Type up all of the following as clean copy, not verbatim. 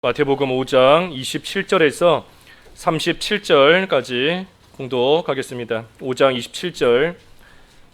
마태복음 5장 27절에서 37절까지 공독하겠습니다. 5장 27절.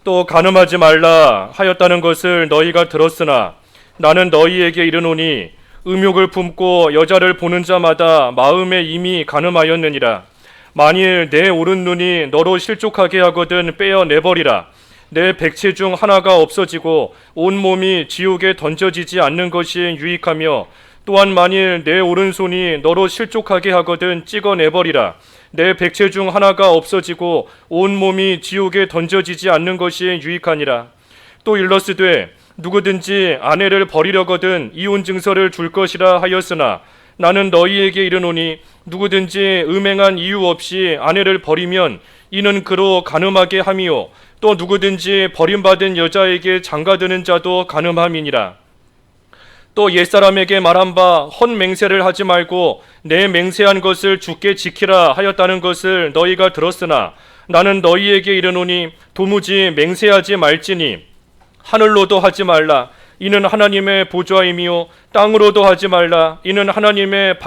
또 간음하지 말라 하였다는 것을 너희가 들었으나 나는 너희에게 이르노니 음욕을 품고 여자를 보는 자마다 마음에 이미 간음하였느니라. 만일 내 오른눈이 너로 실족하게 하거든 빼어내버리라. 내 백체 중 하나가 없어지고 온몸이 지옥에 던져지지 않는 것이 유익하며 또한 만일 내 오른손이 너로 실족하게 하거든 찍어내버리라. 내 백체 중 하나가 없어지고 온몸이 지옥에 던져지지 않는 것이 유익하니라. 또 일러스되 누구든지 아내를 버리려거든 이혼 증서를 줄 것이라 하였으나 나는 너희에게 이르노니 누구든지 음행한 이유 없이 아내를 버리면 이는 그로 간음하게 함이요 또 누구든지 버림받은 여자에게 장가드는 자도 간음함이니라. 또 옛사람에게 말한 바 헛맹세를 하지 말고 내 맹세한 것을 주께 지키라 하였다는 것을 너희가 들었으나 나는 너희에게 이르노니 도무지 맹세하지 말지니 하늘로도 하지 말라 이는 하나님의 보좌임이요 땅으로도 하지 말라 이는 하나님의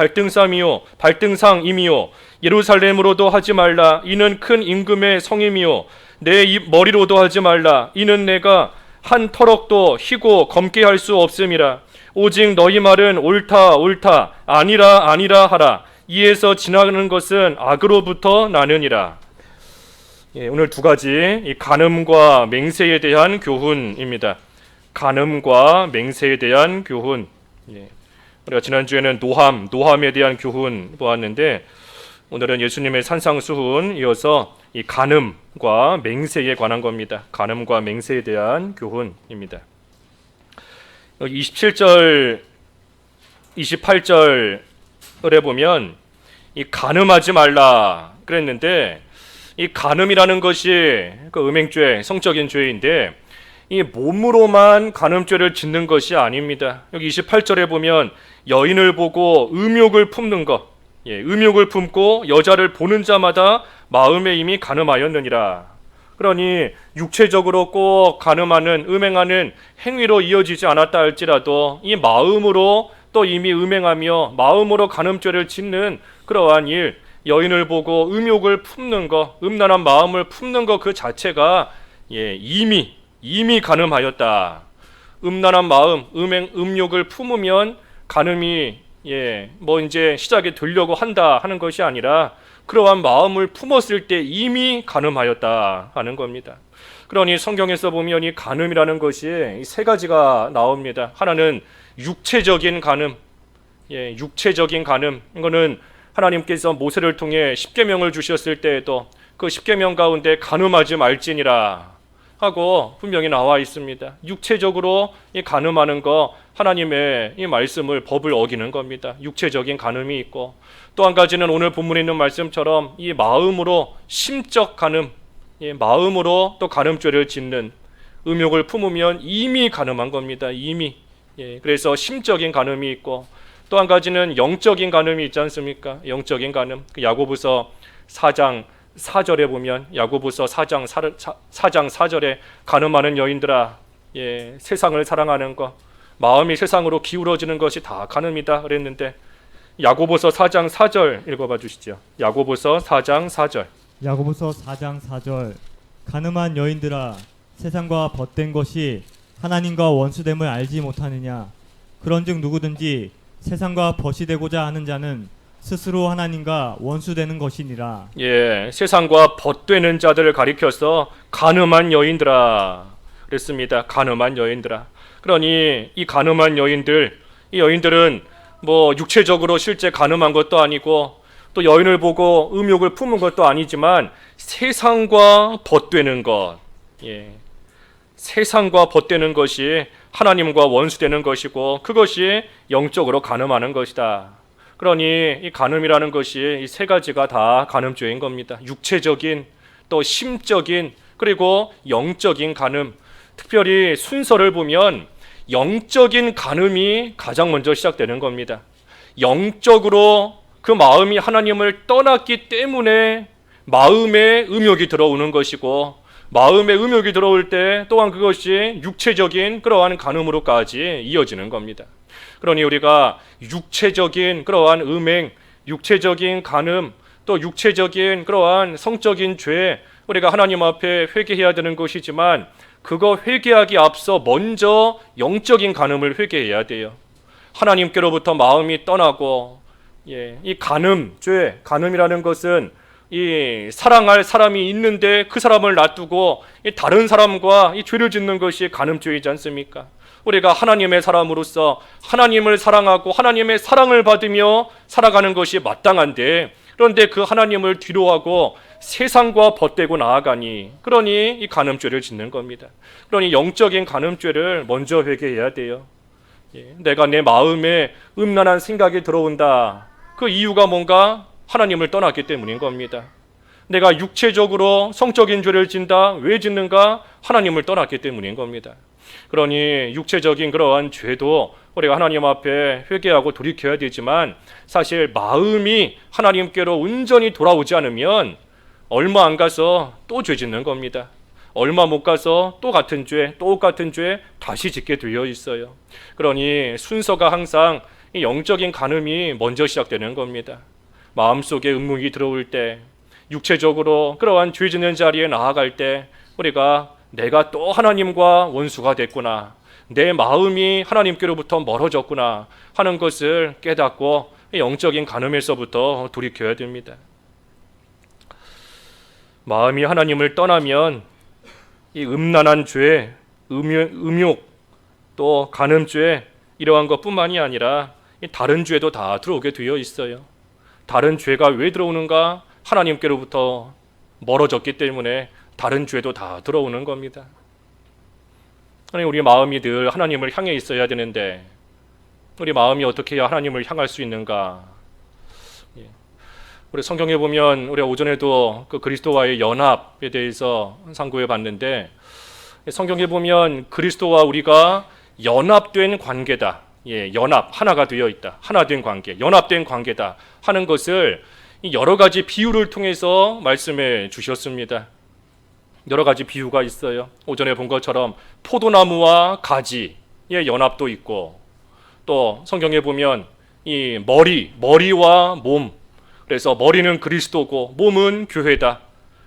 발등상임이요 예루살렘으로도 하지 말라 이는 큰 임금의 성임이요 내 입 머리로도 하지 말라 이는 내가 한 터럭도 희고 검게 할 수 없음이라. 오직 너희 말은 옳다 옳다 아니라 아니라 하라. 이에서 지나가는 것은 악으로부터 나느니라. 오늘 두 가지 이 간음과 맹세에 대한 교훈입니다. 간음과 맹세에 대한 교훈. 우리가 지난주에는 노함에 대한 교훈 보았는데 오늘은 예수님의 산상수훈 이어서 이 간음과 맹세에 관한 겁니다. 간음과 맹세에 대한 교훈입니다. 27절, 28절에 보면 이 간음하지 말라 그랬는데 이 간음이라는 것이 그 음행죄, 성적인 죄인데 이 몸으로만 간음죄를 짓는 것이 아닙니다. 여기 28절에 보면 여인을 보고 음욕을 품는 것, 음욕을 품고 여자를 보는 자마다 마음에 이미 간음하였느니라. 그러니 육체적으로 꼭 간음하는 음행하는 행위로 이어지지 않았다 할지라도 이 마음으로 또 이미 음행하며 마음으로 간음죄를 짓는 그러한 일, 여인을 보고 음욕을 품는 것, 음란한 마음을 품는 것 그 자체가 이미 간음하였다. 음란한 마음, 음욕을 품으면 간음이 이제 시작이 되려고 한다 하는 것이 아니라 그러한 마음을 품었을 때 이미 간음하였다 하는 겁니다. 그러니 성경에서 보면 이 간음이라는 것이 세 가지가 나옵니다. 하나는 육체적인 간음, 육체적인 간음. 이거는 하나님께서 모세를 통해 십계명을 주셨을 때에도 그 십계명 가운데 간음하지 말지니라 하고 분명히 나와 있습니다. 육체적으로 이 간음하는 거 하나님의 이 말씀을 법을 어기는 겁니다. 육체적인 간음이 있고 또 한 가지는 오늘 본문에 있는 말씀처럼 이 마음으로 심적 간음, 마음으로 또 간음죄를 짓는 음욕을 품으면 이미 간음한 겁니다. 이미. 그래서 심적인 간음이 있고 또 한 가지는 영적인 간음이 있지 않습니까? 영적인 간음. 그 야고보서 4장 4절에 보면 야고보서 4장 4절에 간음하는 여인들아 세상을 사랑하는 것 마음이 세상으로 기울어지는 것이 다 간음이다 그랬는데 야고보서 4장 4절 읽어봐 주시죠. 야고보서 4장 4절. 야고보서 4장 4절. 간음한 여인들아 세상과 벗된 것이 하나님과 원수됨을 알지 못하느냐. 그런즉 누구든지 세상과 벗이 되고자 하는 자는 스스로 하나님과 원수되는 것이니라. 세상과 벗되는 자들을 가리켜서 간음한 여인들아 그랬습니다. 간음한 여인들아. 그러니 이 간음한 여인들, 이 여인들은 육체적으로 실제 간음한 것도 아니고 또 여인을 보고 음욕을 품은 것도 아니지만 세상과 벗되는 것, 세상과 벗되는 것이 하나님과 원수되는 것이고 그것이 영적으로 간음하는 것이다. 그러니 이 간음이라는 것이 이 세 가지가 다 간음죄인 겁니다. 육체적인 또 심적인 그리고 영적인 간음. 특별히 순서를 보면 영적인 간음이 가장 먼저 시작되는 겁니다. 영적으로 그 마음이 하나님을 떠났기 때문에 마음에 음욕이 들어오는 것이고 마음의 음욕이 들어올 때 또한 그것이 육체적인 그러한 간음으로까지 이어지는 겁니다. 그러니 우리가 육체적인 그러한 음행, 육체적인 간음, 또 육체적인 그러한 성적인 죄, 우리가 하나님 앞에 회개해야 되는 것이지만 그거 회개하기 앞서 먼저 영적인 간음을 회개해야 돼요. 하나님께로부터 마음이 떠나고, 이 간음, 죄, 간음이라는 것은 이 사랑할 사람이 있는데 그 사람을 놔두고 이 다른 사람과 이 죄를 짓는 것이 간음죄이지 않습니까? 우리가 하나님의 사람으로서 하나님을 사랑하고 하나님의 사랑을 받으며 살아가는 것이 마땅한데, 그런데 그 하나님을 뒤로하고 세상과 벗대고 나아가니, 그러니 이 간음죄를 짓는 겁니다. 그러니 영적인 간음죄를 먼저 회개해야 돼요. 내가 내 마음에 음란한 생각이 들어온다. 그 이유가 뭔가? 하나님을 떠났기 때문인 겁니다. 내가 육체적으로 성적인 죄를 짓는다. 왜 짓는가? 하나님을 떠났기 때문인 겁니다. 그러니 육체적인 그러한 죄도 우리가 하나님 앞에 회개하고 돌이켜야 되지만, 사실 마음이 하나님께로 온전히 돌아오지 않으면 얼마 안 가서 또 죄 짓는 겁니다. 얼마 못 가서 또 같은 죄, 똑같은 죄 다시 짓게 되어 있어요. 그러니 순서가 항상 이 영적인 간음이 먼저 시작되는 겁니다. 마음속에 음묵이 들어올 때, 육체적으로 그러한 죄 짓는 자리에 나아갈 때 우리가 내가 또 하나님과 원수가 됐구나, 내 마음이 하나님께로부터 멀어졌구나 하는 것을 깨닫고 영적인 간음에서부터 돌이켜야 됩니다. 마음이 하나님을 떠나면 이 음란한 죄, 음욕, 또 간음죄, 이러한 것뿐만이 아니라 다른 죄도 다 들어오게 되어 있어요. 다른 죄가 왜 들어오는가? 하나님께로부터 멀어졌기 때문에 다른 죄도 다 들어오는 겁니다. 우리 마음이 늘 하나님을 향해 있어야 되는데, 우리 마음이 어떻게 해야 하나님을 향할 수 있는가? 우리 성경에 보면, 우리가 오전에도 그 그리스도와의 연합에 대해서 상고해 봤는데, 성경에 보면 그리스도와 우리가 연합된 관계다. 연합, 하나가 되어 있다. 하나 된 관계, 연합된 관계다 하는 것을 여러 가지 비유를 통해서 말씀해 주셨습니다. 여러 가지 비유가 있어요. 오전에 본 것처럼 포도나무와 가지의 연합도 있고, 또 성경에 보면 이 머리와 몸, 그래서 머리는 그리스도고 몸은 교회다.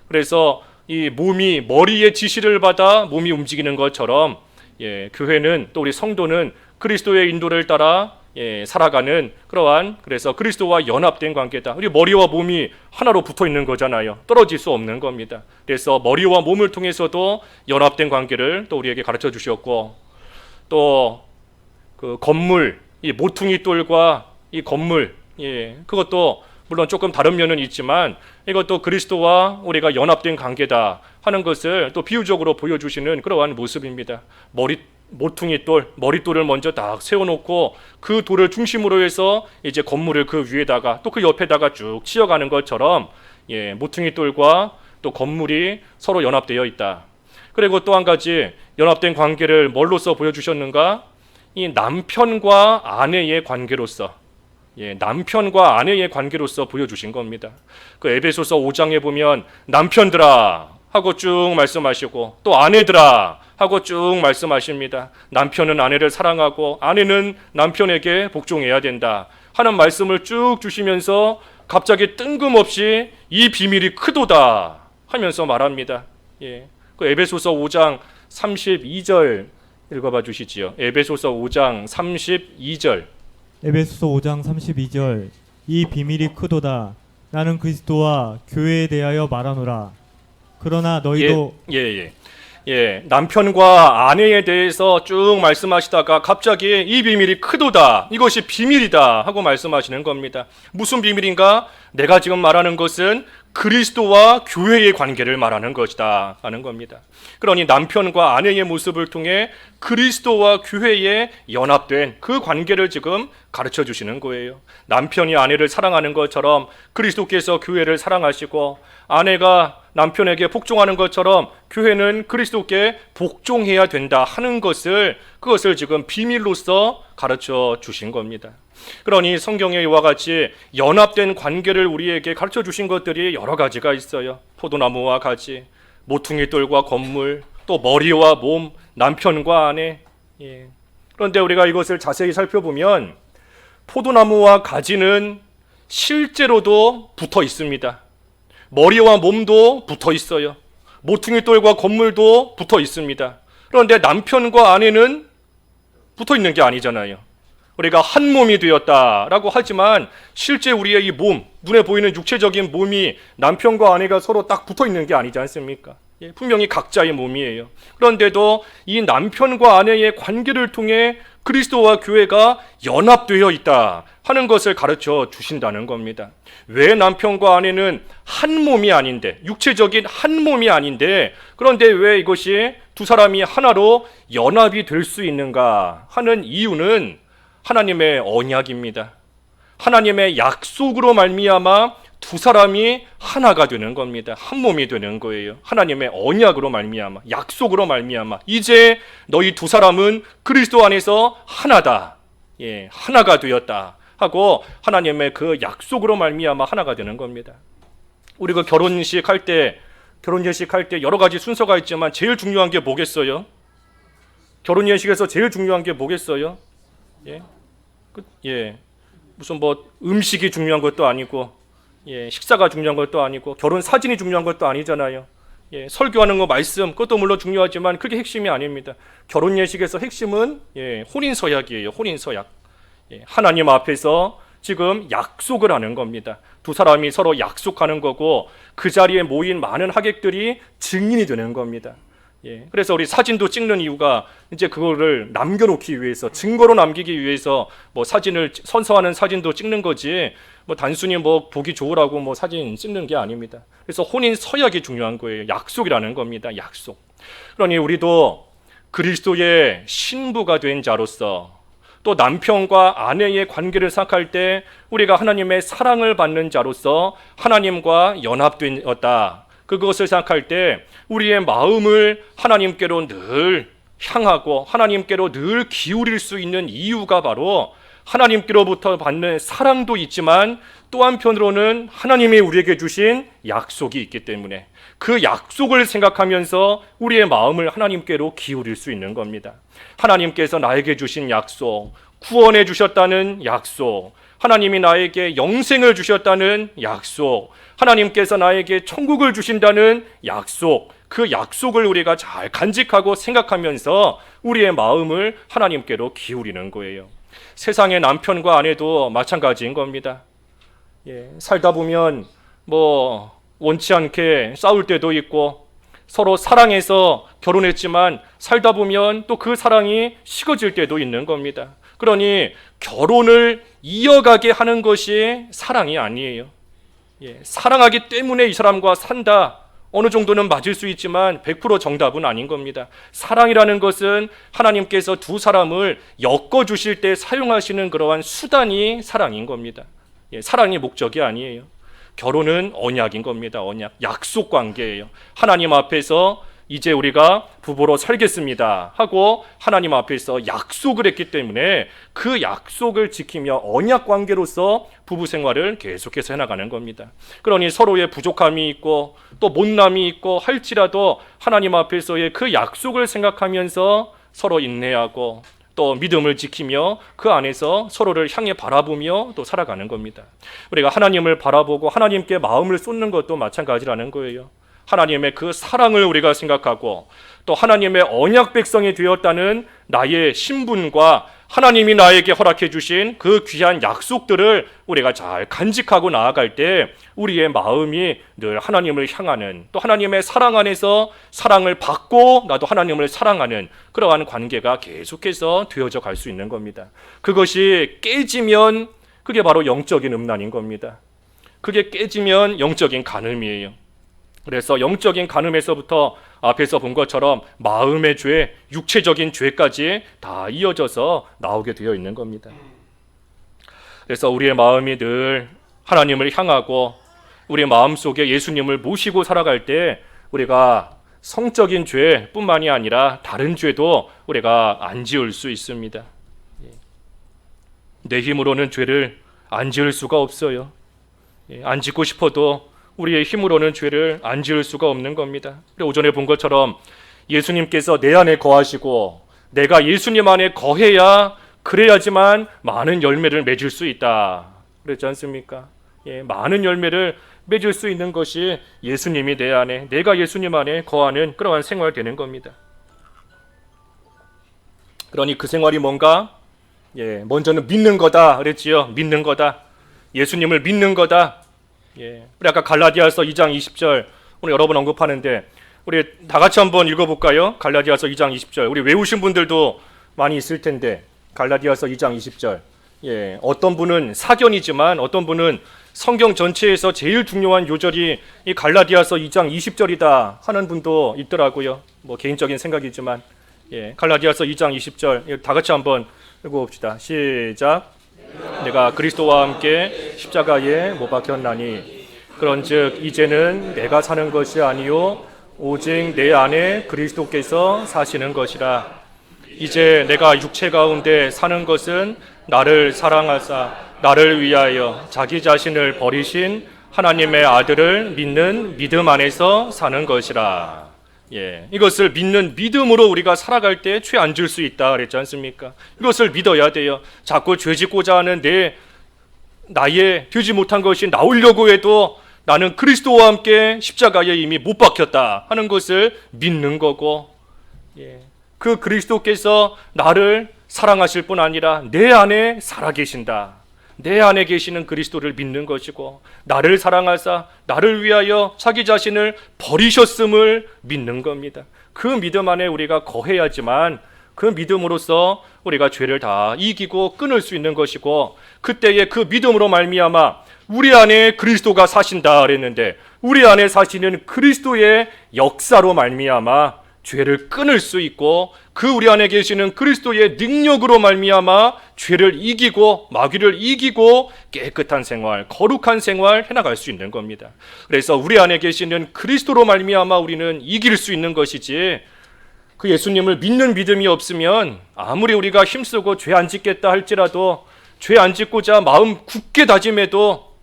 그래서 이 몸이 머리의 지시를 받아 몸이 움직이는 것처럼, 교회는, 또 우리 성도는 그리스도의 인도를 따라 살아가는 그러한, 그래서 그리스도와 연합된 관계다. 우리 머리와 몸이 하나로 붙어 있는 거잖아요. 떨어질 수 없는 겁니다. 그래서 머리와 몸을 통해서도 연합된 관계를 또 우리에게 가르쳐 주셨고, 또 그 건물, 이 모퉁이 돌과 이 건물, 그것도 물론 조금 다른 면은 있지만 이것도 그리스도와 우리가 연합된 관계다 하는 것을 또 비유적으로 보여주시는 그러한 모습입니다. 모퉁이 돌, 머릿돌을 먼저 딱 세워놓고 그 돌을 중심으로 해서 이제 건물을 그 위에다가 또 그 옆에다가 쭉 치어가는 것처럼, 모퉁이 돌과 또 건물이 서로 연합되어 있다. 그리고 또 한 가지 연합된 관계를 뭘로써 보여주셨는가? 이 남편과 아내의 관계로서, 남편과 아내의 관계로서 보여주신 겁니다. 그 에베소서 5장에 보면 남편들아 하고 쭉 말씀하시고, 또 아내들아 하고 쭉 말씀하십니다. 남편은 아내를 사랑하고 아내는 남편에게 복종해야 된다 하는 말씀을 쭉 주시면서 갑자기 뜬금없이 이 비밀이 크도다 하면서 말합니다. 그 에베소서 5장 32절 읽어봐 주시지요. 에베소서 5장 32절. 에베소서 5장 32절. 이 비밀이 크도다. 나는 그리스도와 교회에 대하여 말하노라. 그러나 너희도 남편과 아내에 대해서 쭉 말씀하시다가 갑자기 이 비밀이 크도다, 이것이 비밀이다 하고 말씀하시는 겁니다. 무슨 비밀인가? 내가 지금 말하는 것은 그리스도와 교회의 관계를 말하는 것이다 하는 겁니다. 그러니 남편과 아내의 모습을 통해 그리스도와 교회에 연합된 그 관계를 지금 가르쳐 주시는 거예요. 남편이 아내를 사랑하는 것처럼 그리스도께서 교회를 사랑하시고, 아내가 남편에게 복종하는 것처럼 교회는 그리스도께 복종해야 된다 하는 그것을 지금 비밀로서 가르쳐 주신 겁니다. 그러니 성경에 이와 같이 연합된 관계를 우리에게 가르쳐 주신 것들이 여러 가지가 있어요. 포도나무와 가지, 모퉁이 돌과 건물, 또 머리와 몸, 남편과 아내. 예. 그런데 우리가 이것을 자세히 살펴보면 포도나무와 가지는 실제로도 붙어 있습니다. 머리와 몸도 붙어 있어요. 모퉁이 돌과 건물도 붙어 있습니다. 그런데 남편과 아내는 붙어 있는 게 아니잖아요. 우리가 한 몸이 되었다라고 하지만 실제 우리의 이 몸, 눈에 보이는 육체적인 몸이 남편과 아내가 서로 딱 붙어 있는 게 아니지 않습니까? 예, 분명히 각자의 몸이에요. 그런데도 이 남편과 아내의 관계를 통해 그리스도와 교회가 연합되어 있다 하는 것을 가르쳐 주신다는 겁니다. 왜 남편과 아내는 한 몸이 아닌데, 육체적인 한 몸이 아닌데, 그런데 왜 이것이 두 사람이 하나로 연합이 될 수 있는가 하는 이유는 하나님의 언약입니다. 하나님의 약속으로 말미암아 두 사람이 하나가 되는 겁니다. 한 몸이 되는 거예요. 하나님의 언약으로 말미암아, 약속으로 말미암아 이제 너희 두 사람은 그리스도 안에서 하나다. 예, 하나가 되었다 하고 하나님의 그 약속으로 말미암아 하나가 되는 겁니다. 우리가 결혼식 할 때 여러 가지 순서가 있지만 제일 중요한 게 뭐겠어요? 결혼 예식에서 제일 중요한 게 뭐겠어요? 무슨 뭐 음식이 중요한 것도 아니고, 식사가 중요한 것도 아니고, 결혼 사진이 중요한 것도 아니잖아요. 설교하는 거 말씀 그것도 물론 중요하지만 그게 핵심이 아닙니다. 결혼 예식에서 핵심은 혼인 서약이에요. 혼인 서약. 하나님 앞에서 지금 약속을 하는 겁니다. 두 사람이 서로 약속하는 거고 그 자리에 모인 많은 하객들이 증인이 되는 겁니다. 그래서 우리 사진도 찍는 이유가 이제 그거를 남겨놓기 위해서, 증거로 남기기 위해서 뭐 사진을 선서하는 사진도 찍는 거지 뭐 단순히 뭐 보기 좋으라고 뭐 사진 찍는 게 아닙니다. 그래서 혼인 서약이 중요한 거예요. 약속이라는 겁니다. 약속. 그러니 우리도 그리스도의 신부가 된 자로서 또 남편과 아내의 관계를 생각할 때 우리가 하나님의 사랑을 받는 자로서 하나님과 연합되었다. 그것을 생각할 때 우리의 마음을 하나님께로 늘 향하고 하나님께로 늘 기울일 수 있는 이유가 바로 하나님께로부터 받는 사랑도 있지만 또 한편으로는 하나님이 우리에게 주신 약속이 있기 때문에 그 약속을 생각하면서 우리의 마음을 하나님께로 기울일 수 있는 겁니다. 하나님께서 나에게 주신 약속, 구원해 주셨다는 약속, 하나님이 나에게 영생을 주셨다는 약속, 하나님께서 나에게 천국을 주신다는 약속, 그 약속을 우리가 잘 간직하고 생각하면서 우리의 마음을 하나님께로 기울이는 거예요. 세상의 남편과 아내도 마찬가지인 겁니다. 살다 보면 뭐 원치 않게 싸울 때도 있고 서로 사랑해서 결혼했지만 살다 보면 또 그 사랑이 식어질 때도 있는 겁니다. 그러니 결혼을 이어가게 하는 것이 사랑이 아니에요. 사랑하기 때문에 이 사람과 산다. 어느 정도는 맞을 수 있지만 100% 정답은 아닌 겁니다. 사랑이라는 것은 하나님께서 두 사람을 엮어주실 때 사용하시는 그러한 수단이 사랑인 겁니다. 사랑이 목적이 아니에요. 결혼은 언약인 겁니다. 언약, 약속 관계예요. 하나님 앞에서 이제 우리가 부부로 살겠습니다 하고 하나님 앞에서 약속을 했기 때문에 그 약속을 지키며 언약 관계로서 부부 생활을 계속해서 해나가는 겁니다. 그러니 서로의 부족함이 있고 또 못남이 있고 할지라도 하나님 앞에서의 그 약속을 생각하면서 서로 인내하고 또 믿음을 지키며 그 안에서 서로를 향해 바라보며 또 살아가는 겁니다. 우리가 하나님을 바라보고 하나님께 마음을 쏟는 것도 마찬가지라는 거예요. 하나님의 그 사랑을 우리가 생각하고 또 하나님의 언약 백성이 되었다는 나의 신분과 하나님이 나에게 허락해 주신 그 귀한 약속들을 우리가 잘 간직하고 나아갈 때 우리의 마음이 늘 하나님을 향하는, 또 하나님의 사랑 안에서 사랑을 받고 나도 하나님을 사랑하는 그러한 관계가 계속해서 되어져 갈 수 있는 겁니다. 그것이 깨지면 그게 바로 영적인 음란인 겁니다. 그게 깨지면 영적인 간음이에요. 그래서 영적인 간음에서부터 앞에서 본 것처럼 마음의 죄, 육체적인 죄까지 다 이어져서 나오게 되어 있는 겁니다. 그래서 우리의 마음이 늘 하나님을 향하고 우리의 마음속에 예수님을 모시고 살아갈 때 우리가 성적인 죄뿐만이 아니라 다른 죄도 우리가 안 지을 수 있습니다. 내 힘으로는 죄를 안 지을 수가 없어요. 안 짓고 싶어도 우리의 힘으로는 죄를 안 지을 수가 없는 겁니다. 오전에 본 것처럼 예수님께서 내 안에 거하시고 내가 예수님 안에 거해야 그래야지만 많은 열매를 맺을 수 있다. 그렇지 않습니까? 많은 열매를 맺을 수 있는 것이 예수님이 내 안에, 내가 예수님 안에 거하는 그러한 생활이 되는 겁니다. 그러니 그 생활이 뭔가? 먼저는 믿는 거다 그랬지요. 믿는 거다. 예수님을 믿는 거다. 우리 아까 갈라디아서 2장 20절 오늘 여러 번 언급하는데 우리 다 같이 한번 읽어볼까요? 갈라디아서 2장 20절. 우리 외우신 분들도 많이 있을 텐데 갈라디아서 2장 20절. 어떤 분은 사견이지만 어떤 분은 성경 전체에서 제일 중요한 요절이 이 갈라디아서 2장 20절이다 하는 분도 있더라고요. 뭐 개인적인 생각이지만 갈라디아서 2장 20절 다 같이 한번 읽어봅시다. 시작. 내가 그리스도와 함께 십자가에 못 박혔나니 그런즉 이제는 내가 사는 것이 아니요 오직 내 안에 그리스도께서 사시는 것이라. 이제 내가 육체 가운데 사는 것은 나를 사랑하사 나를 위하여 자기 자신을 버리신 하나님의 아들을 믿는 믿음 안에서 사는 것이라. 이것을 믿는 믿음으로 우리가 살아갈 때 죄 안 질 수 있다 그랬지 않습니까? 이것을 믿어야 돼요. 자꾸 죄 짓고자 하는 나의 되지 못한 것이 나오려고 해도 나는 그리스도와 함께 십자가에 이미 못 박혔다 하는 것을 믿는 거고, 그 그리스도께서 나를 사랑하실 뿐 아니라 내 안에 살아계신다. 내 안에 계시는 그리스도를 믿는 것이고 나를 사랑하사 나를 위하여 자기 자신을 버리셨음을 믿는 겁니다. 그 믿음 안에 우리가 거해야지만 그 믿음으로써 우리가 죄를 다 이기고 끊을 수 있는 것이고, 그때에 그 믿음으로 말미암아 우리 안에 그리스도가 사신다 그랬는데 우리 안에 사시는 그리스도의 역사로 말미암아 죄를 끊을 수 있고, 그 우리 안에 계시는 그리스도의 능력으로 말미암아 죄를 이기고 마귀를 이기고 깨끗한 생활, 거룩한 생활 해나갈 수 있는 겁니다. 그래서 우리 안에 계시는 그리스도로 말미암아 우리는 이길 수 있는 것이지, 그 예수님을 믿는 믿음이 없으면 아무리 우리가 힘쓰고 죄 안 짓겠다 할지라도 죄 안 짓고자 마음 굳게 다짐해도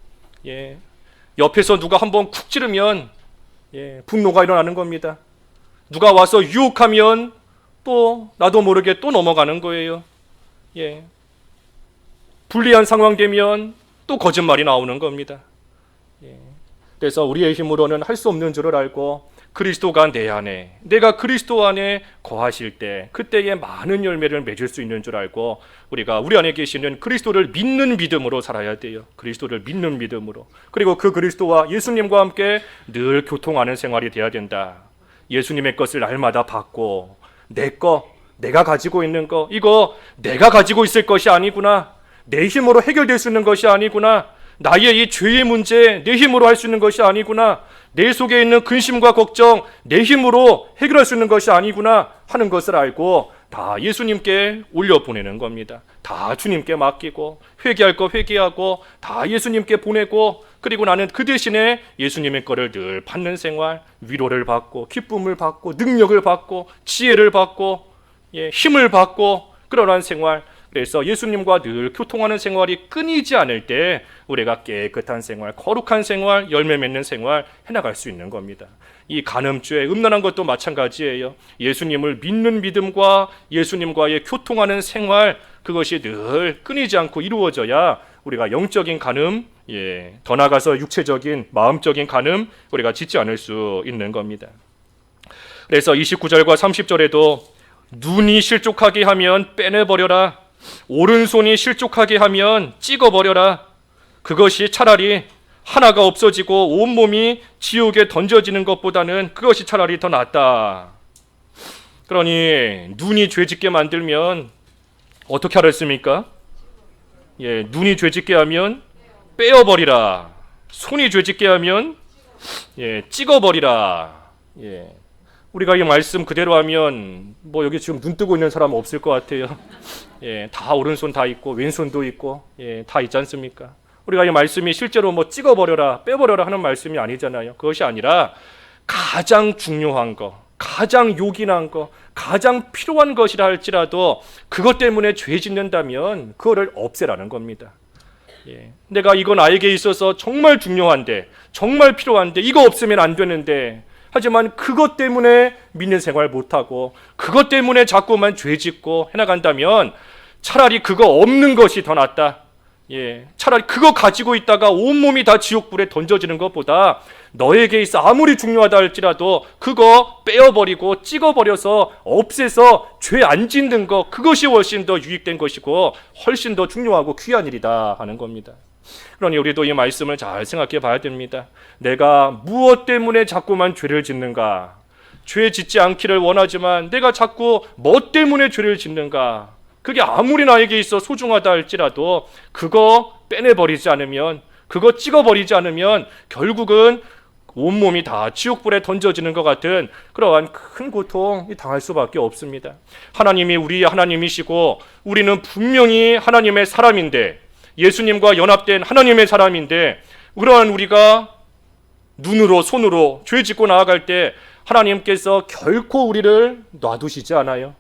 옆에서 누가 한번 쿡 찌르면 분노가 일어나는 겁니다. 누가 와서 유혹하면 또 나도 모르게 또 넘어가는 거예요. 불리한 상황 되면 또 거짓말이 나오는 겁니다. 그래서 우리의 힘으로는 할 수 없는 줄을 알고 그리스도가 내 안에, 내가 그리스도 안에 거하실 때 그때에 많은 열매를 맺을 수 있는 줄 알고 우리가 우리 안에 계시는 그리스도를 믿는 믿음으로 살아야 돼요. 그리스도를 믿는 믿음으로. 그리고 그 그리스도와 예수님과 함께 늘 교통하는 생활이 돼야 된다. 예수님의 것을 날마다 받고 내가 가지고 있는 거, 이거 내가 가지고 있을 것이 아니구나. 내 힘으로 해결될 수 있는 것이 아니구나. 나의 이 죄의 문제 내 힘으로 할 수 있는 것이 아니구나. 내 속에 있는 근심과 걱정 내 힘으로 해결할 수 있는 것이 아니구나 하는 것을 알고 다 예수님께 올려보내는 겁니다. 다 주님께 맡기고 회개할 거 회개하고 다 예수님께 보내고, 그리고 나는 그 대신에 예수님의 거를 늘 받는 생활, 위로를 받고 기쁨을 받고 능력을 받고 지혜를 받고 힘을 받고 그러한 생활. 그래서 예수님과 늘 교통하는 생활이 끊이지 않을 때 우리가 깨끗한 생활, 거룩한 생활, 열매 맺는 생활 해나갈 수 있는 겁니다. 이 간음죄, 음란한 것도 마찬가지예요. 예수님을 믿는 믿음과 예수님과의 교통하는 생활, 그것이 늘 끊이지 않고 이루어져야 우리가 영적인 간음, 더 나아가서 육체적인 마음적인 간음 우리가 짓지 않을 수 있는 겁니다. 그래서 29절과 30절에도 눈이 실족하게 하면 빼내버려라, 오른손이 실족하게 하면 찍어버려라. 그것이 차라리 하나가 없어지고 온몸이 지옥에 던져지는 것보다는 그것이 차라리 더 낫다. 그러니 눈이 죄짓게 만들면 어떻게 하랬습니까? 눈이 죄짓게 하면 빼어버리라. 손이 죄짓게 하면 찍어버리라. 우리가 이 말씀 그대로 하면 뭐 여기 지금 눈 뜨고 있는 사람은 없을 것 같아요. 다 오른손 다 있고 왼손도 있고 다 있지 않습니까? 우리가 이 말씀이 실제로 뭐 찍어버려라 빼버려라 하는 말씀이 아니잖아요. 그것이 아니라 가장 중요한 거, 가장 요긴한 거, 가장 필요한 것이라 할지라도 그것 때문에 죄 짓는다면 그거를 없애라는 겁니다. 내가 이건 나에게 있어서 정말 중요한데, 정말 필요한데, 이거 없으면 안 되는데, 하지만 그것 때문에 믿는 생활 못하고 그것 때문에 자꾸만 죄 짓고 해나간다면 차라리 그거 없는 것이 더 낫다. 차라리 그거 가지고 있다가 온몸이 다 지옥불에 던져지는 것보다 너에게 있어 아무리 중요하다 할지라도 그거 빼어버리고 찍어버려서 없애서 죄 안 짓는 것, 그것이 훨씬 더 유익된 것이고 훨씬 더 중요하고 귀한 일이다 하는 겁니다. 그러니 우리도 이 말씀을 잘 생각해 봐야 됩니다. 내가 무엇 때문에 자꾸만 죄를 짓는가? 죄 짓지 않기를 원하지만 내가 자꾸 뭐 때문에 죄를 짓는가? 그게 아무리 나에게 있어 소중하다 할지라도 그거 빼내버리지 않으면, 그거 찍어버리지 않으면 결국은 온몸이 다 지옥불에 던져지는 것 같은 그러한 큰 고통이 당할 수밖에 없습니다. 하나님이 우리의 하나님이시고 우리는 분명히 하나님의 사람인데, 예수님과 연합된 하나님의 사람인데, 그러한 우리가 눈으로 손으로 죄 짓고 나아갈 때 하나님께서 결코 우리를 놔두시지 않아요.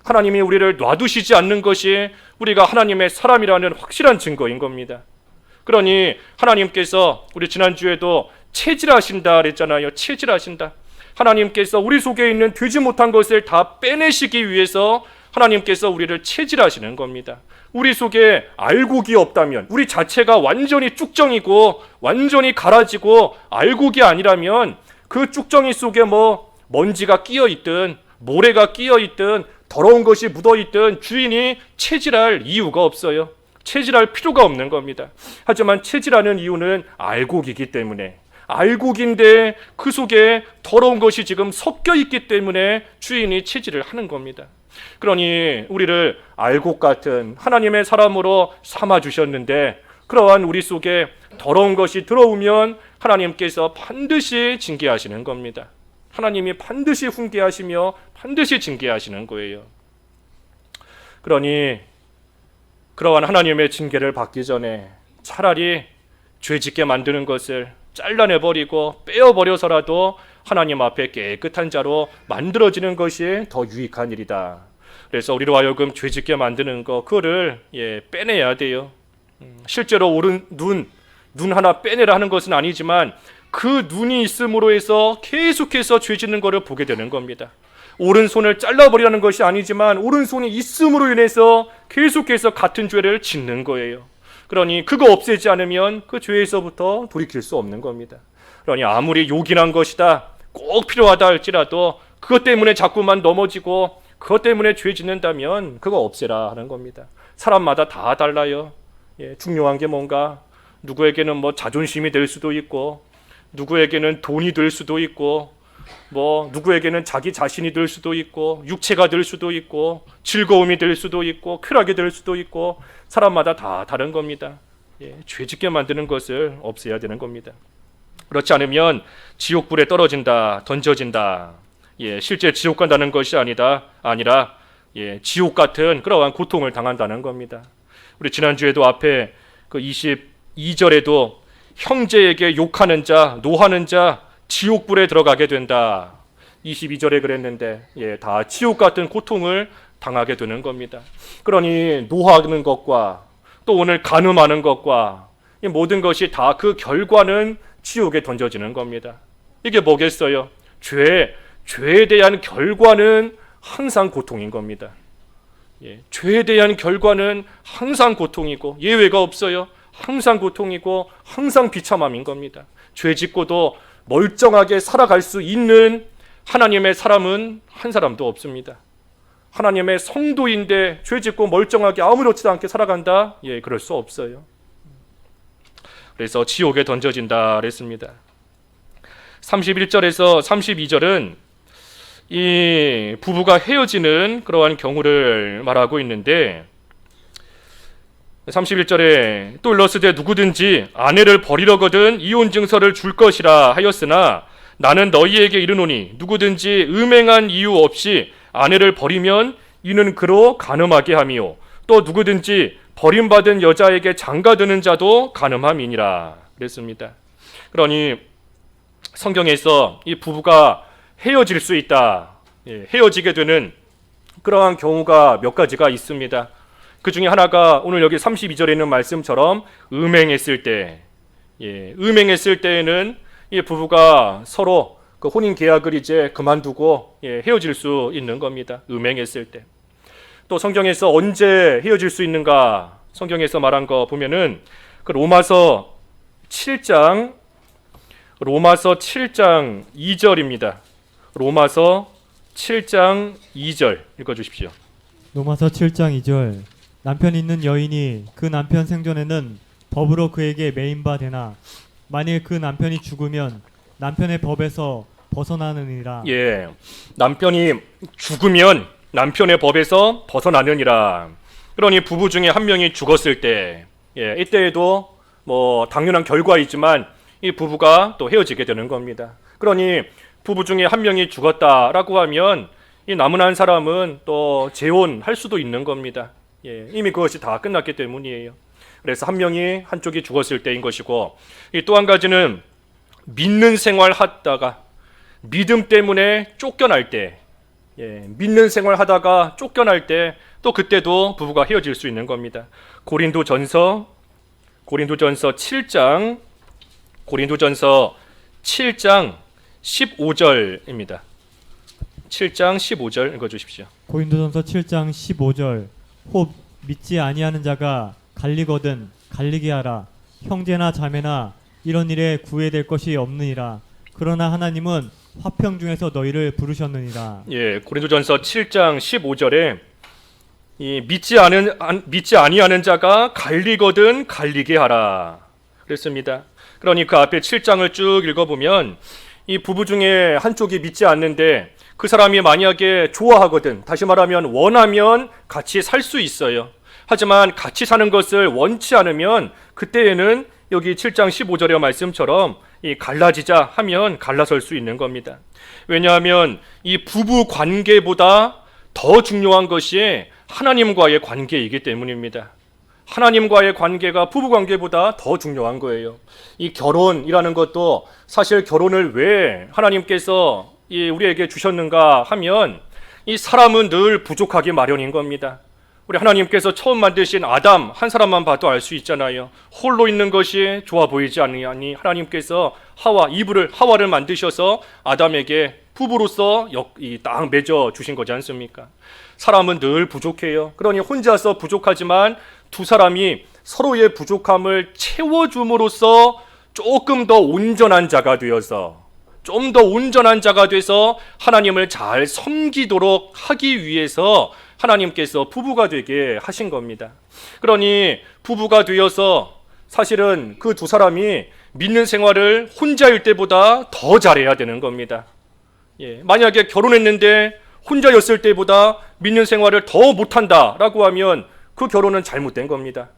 하나님이 우리를 놔두시지 않는 것이 우리가 하나님의 사람이라는 확실한 증거인 겁니다. 그러니 하나님께서 우리 지난주에도 체질하신다 그랬잖아요. 체질하신다. 하나님께서 우리 속에 있는 되지 못한 것을 다 빼내시기 위해서 하나님께서 우리를 체질하시는 겁니다. 우리 속에 알곡이 없다면, 우리 자체가 완전히 쭉정이고 완전히 갈아지고 알곡이 아니라면 그 쭉정이 속에 뭐 먼지가 끼어있든 모래가 끼어있든 더러운 것이 묻어있든 주인이 체질할 이유가 없어요. 체질할 필요가 없는 겁니다. 하지만 체질하는 이유는 알곡이기 때문에, 알곡인데 그 속에 더러운 것이 지금 섞여 있기 때문에 주인이 체질을 하는 겁니다. 그러니 우리를 알곡 같은 하나님의 사람으로 삼아 주셨는데, 그러한 우리 속에 더러운 것이 들어오면 하나님께서 반드시 징계하시는 겁니다. 하나님이 반드시 훈계하시며 반드시 징계하시는 거예요. 그러니 그러한 하나님의 징계를 받기 전에 차라리 죄짓게 만드는 것을 잘라내버리고 빼어버려서라도 하나님 앞에 깨끗한 자로 만들어지는 것이 더 유익한 일이다. 그래서 우리로 하여금 죄짓게 만드는 거, 그거를 빼내야 돼요. 실제로 오른 눈 하나 빼내라 하는 것은 아니지만 그 눈이 있음으로 해서 계속해서 죄짓는 것을 보게 되는 겁니다. 오른손을 잘라버리라는 것이 아니지만 오른손이 있음으로 인해서 계속해서 같은 죄를 짓는 거예요. 그러니 그거 없애지 않으면 그 죄에서부터 돌이킬 수 없는 겁니다. 그러니 아무리 요긴한 것이다, 꼭 필요하다 할지라도 그것 때문에 자꾸만 넘어지고 그것 때문에 죄 짓는다면 그거 없애라 하는 겁니다. 사람마다 다 달라요. 중요한 게 뭔가, 누구에게는 뭐 자존심이 될 수도 있고, 누구에게는 돈이 될 수도 있고, 뭐 누구에게는 자기 자신이 될 수도 있고, 육체가 될 수도 있고, 즐거움이 될 수도 있고, 쾌락이 될 수도 있고, 사람마다 다 다른 겁니다. 죄짓게 만드는 것을 없애야 되는 겁니다. 그렇지 않으면 지옥불에 떨어진다, 던져진다. 실제 지옥 간다는 것이 아니라 지옥 같은 그러한 고통을 당한다는 겁니다. 우리 지난주에도 앞에 그 22절에도 형제에게 욕하는 자, 노하는 자 지옥불에 들어가게 된다. 22절에 그랬는데 다 지옥 같은 고통을 당하게 되는 겁니다. 그러니 노하는 것과 또 오늘 간음하는 것과 이 모든 것이 다 그 결과는 지옥에 던져지는 겁니다. 이게 뭐겠어요? 죄에 대한 결과는 항상 고통인 겁니다. 죄에 대한 결과는 항상 고통이고 예외가 없어요. 항상 고통이고 항상 비참함인 겁니다. 죄 짓고도 멀쩡하게 살아갈 수 있는 하나님의 사람은 한 사람도 없습니다. 하나님의 성도인데 죄 짓고 멀쩡하게 아무렇지도 않게 살아간다? 그럴 수 없어요. 그래서 지옥에 던져진다 그랬습니다. 31절에서 32절은 이 부부가 헤어지는 그러한 경우를 말하고 있는데, 31절에 또 일러스되 누구든지 아내를 버리려거든 이혼 증서를 줄 것이라 하였으나 나는 너희에게 이르노니 누구든지 음행한 이유 없이 아내를 버리면 이는 그로 간음하게 함이요 또 누구든지 버림받은 여자에게 장가드는 자도 간음함이니라 그랬습니다. 그러니 성경에서 이 부부가 헤어질 수 있다, 헤어지게 되는 그러한 경우가 몇 가지가 있습니다. 그 중에 하나가 오늘 여기 32절에 있는 말씀처럼 음행했을 때, 음행했을 때에는 이 부부가 서로 그 혼인 계약을 이제 그만두고 헤어질 수 있는 겁니다. 음행했을 때. 또 성경에서 언제 헤어질 수 있는가? 성경에서 말한 거 보면은 그 로마서 7장 2절입니다. 로마서 7장 2절 읽어 주십시오. 로마서 7장 2절. 남편 있는 여인이 그 남편 생전에는 법으로 그에게 매인 바 되나 만일 그 남편이 죽으면 남편의 법에서 벗어나느니라. 남편이 죽으면 남편의 법에서 벗어나느니라. 그러니 부부 중에 한 명이 죽었을 때, 이때에도 뭐 당연한 결과이지만 이 부부가 또 헤어지게 되는 겁니다. 그러니 부부 중에 한 명이 죽었다라고 하면 이 남은 한 사람은 또 재혼할 수도 있는 겁니다. 이미 그것이 다 끝났기 때문이에요. 그래서 한 명이 한쪽이 죽었을 때인 것이고, 또 한 가지는 믿는 생활 하다가 믿음 때문에 쫓겨날 때, 믿는 생활 하다가 쫓겨날 때 또 그때도 부부가 헤어질 수 있는 겁니다. 고린도전서 7장 15절입니다. 7장 15절 읽어주십시오. 고린도전서 7장 15절. 혹 믿지 아니하는 자가 갈리거든 갈리게 하라. 형제나 자매나 이런 일에 구애될 것이 없느니라. 그러나 하나님은 화평 중에서 너희를 부르셨느니라. 고린도전서 7장 15절에 이 믿지 아니하는 자가 갈리거든 갈리게 하라 그랬습니다. 그러니 그 앞에 7장을 쭉 읽어보면 이 부부 중에 한쪽이 믿지 않는데 그 사람이 만약에 좋아하거든, 다시 말하면 원하면 같이 살 수 있어요. 하지만 같이 사는 것을 원치 않으면 그때에는 여기 7장 15절의 말씀처럼 이 갈라지자 하면 갈라설 수 있는 겁니다. 왜냐하면 이 부부 관계보다 더 중요한 것이 하나님과의 관계이기 때문입니다. 하나님과의 관계가 부부 관계보다 더 중요한 거예요. 이 결혼이라는 것도 사실 결혼을 왜 하나님께서 우리에게 주셨는가 하면 이 사람은 늘 부족하기 마련인 겁니다. 우리 하나님께서 처음 만드신 아담 한 사람만 봐도 알 수 있잖아요. 홀로 있는 것이 좋아 보이지 않으니 하나님께서 하와를 만드셔서 아담에게 부부로서 딱 맺어 주신 거지 않습니까? 사람은 늘 부족해요. 그러니 혼자서 부족하지만 두 사람이 서로의 부족함을 채워줌으로써 조금 더 온전한 자가 되어서, 좀 더 온전한 자가 돼서 하나님을 잘 섬기도록 하기 위해서 하나님께서 부부가 되게 하신 겁니다. 그러니 부부가 되어서 사실은 그 두 사람이 믿는 생활을 혼자일 때보다 더 잘해야 되는 겁니다. 만약에 결혼했는데 혼자였을 때보다 믿는 생활을 더 못한다라고 하면 그 결혼은 잘못된 겁니다.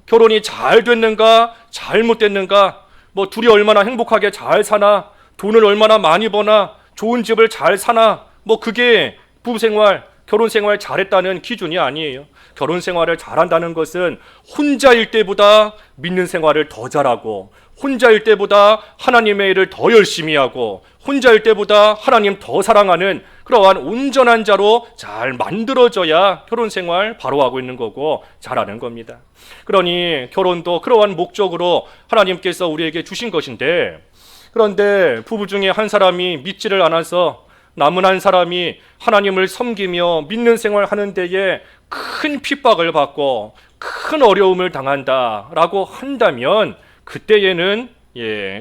결혼이 잘 됐는가 잘못됐는가, 뭐 둘이 얼마나 행복하게 잘 사나, 돈을 얼마나 많이 버나, 좋은 집을 잘 사나, 뭐 그게 부부생활, 결혼생활 잘했다는 기준이 아니에요. 결혼생활을 잘한다는 것은 혼자일 때보다 믿는 생활을 더 잘하고, 혼자일 때보다 하나님의 일을 더 열심히 하고, 혼자일 때보다 하나님 더 사랑하는 그러한 온전한 자로 잘 만들어져야 결혼생활 바로 하고 있는 거고 잘하는 겁니다. 그러니 결혼도 그러한 목적으로 하나님께서 우리에게 주신 것인데, 그런데 부부 중에 한 사람이 믿지를 않아서 남은 한 사람이 하나님을 섬기며 믿는 생활 하는 데에 큰 핍박을 받고 큰 어려움을 당한다라고 한다면 그때에는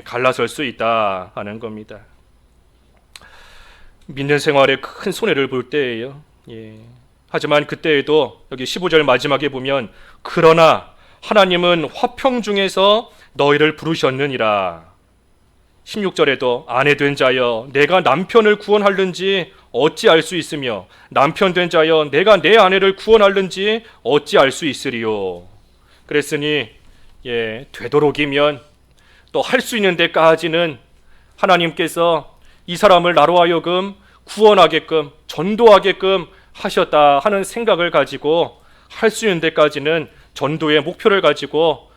갈라설 수 있다 하는 겁니다. 믿는 생활에 큰 손해를 볼 때예요. 하지만 그때에도 여기 15절 마지막에 보면 그러나 하나님은 화평 중에서 너희를 부르셨느니라. 16절에도 아내 된 자여 내가 남편을 구원할는지 어찌 알 수 있으며 남편 된 자여 내가 내 아내를 구원할는지 어찌 알 수 있으리요. 그랬으니 되도록이면 또 할 수 있는 데까지는 하나님께서 이 사람을 나로 하여금 구원하게끔 전도하게끔 하셨다 하는 생각을 가지고 할 수 있는 데까지는 전도의 목표를 가지고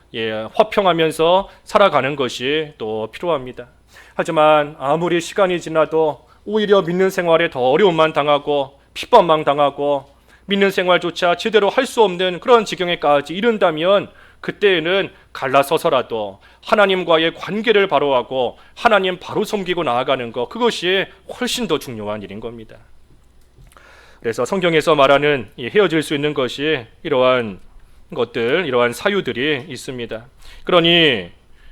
화평하면서 살아가는 것이 또 필요합니다. 하지만 아무리 시간이 지나도 오히려 믿는 생활에 더 어려움만 당하고 핍박만 당하고 믿는 생활조차 제대로 할 수 없는 그런 지경에까지 이른다면 그때에는 갈라서서라도 하나님과의 관계를 바로하고 하나님 바로 섬기고 나아가는 것, 그것이 훨씬 더 중요한 일인 겁니다. 그래서 성경에서 말하는 이 헤어질 수 있는 것이 이러한 것들, 이러한 사유들이 있습니다. 그러니